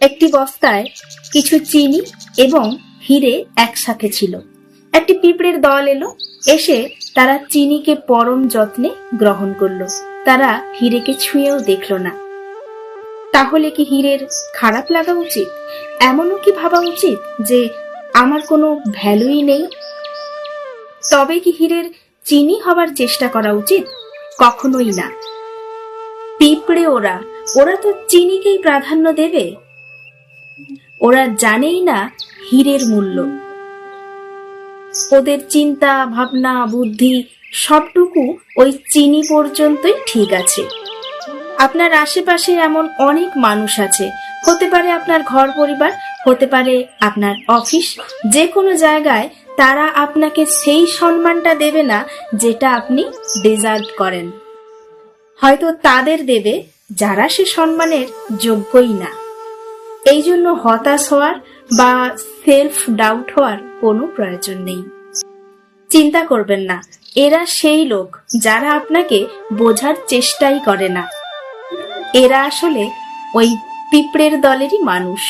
একটি বস্তায় কিছু চিনি এবং হিরে একসাথে ছিল। একটি পিঁপড়ের দল এলো, এসে তারা চিনিকে পরম যত্নে গ্রহণ করলো। তারা হিরেকে ছুঁয়েও দেখলো না। তাহলে কি হীরের খারাপ লাগা উচিত? এমনও কি ভাবা উচিত যে আমার কোনো ভ্যালুই নেই? তবে কি হীরের চিনি হবার চেষ্টা করা উচিত? কখনোই না। পিঁপড়ে ওরা তো চিনিকেই প্রাধান্য দেবে। ওরা জানেই না হীরের মূল্য। ওদের চিন্তা ভাবনা বুদ্ধি সবটুকু ওই চিনি পর্যন্তই ঠিক আছে। আপনার আশেপাশে এমন অনেক মানুষ আছে, হতে পারে আপনার ঘর পরিবার, হতে পারে আপনার অফিস, যে কোনো জায়গায় তারা আপনাকে সেই সম্মানটা দেবে না যেটা আপনি ডিজার্ভ করেন। হয়তো তাদের দেবে যারা সে সম্মানের যোগ্যই না। এই জন্য হতাশ হওয়ার বা সেলফ ডাউট হওয়ার কোনো প্রয়োজন নেই। চিন্তা করবেন না, এরা সেই লোক যারা আপনাকে বোঝার চেষ্টাই করে না। এরা আসলে ওই পিঁপড়ের দলেরই মানুষ।